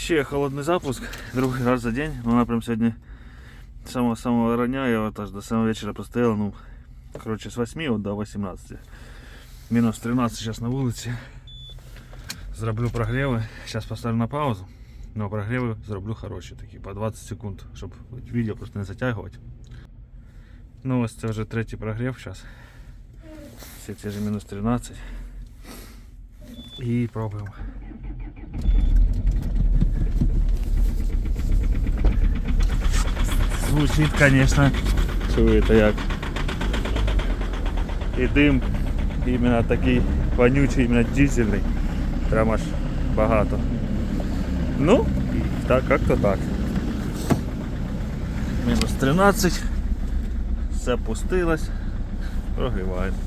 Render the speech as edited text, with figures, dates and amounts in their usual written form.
Ще холодний запуск, другий раз за день. Вона прям сьогодні з самого рання, я вот аж до самого вечора простояла, ну, короче, з 8 от до 18. Мінус 13 зараз на вулиці. Зроблю прогріви, зараз поставлю на паузу, но прогріви зроблю хороші такі, по 20 секунд, щоб відео просто не затягувати. Ну ось це вже третій прогрів зараз. Все ті ж мінус 13. І пробуємо. Звучить, конечно, чуєте як. І дим іменно такий вонючий, іменно дизельний. Прямо аж багато. Ну, так, як-то так. Мінус 13. Все пустилось. Прогріваємо.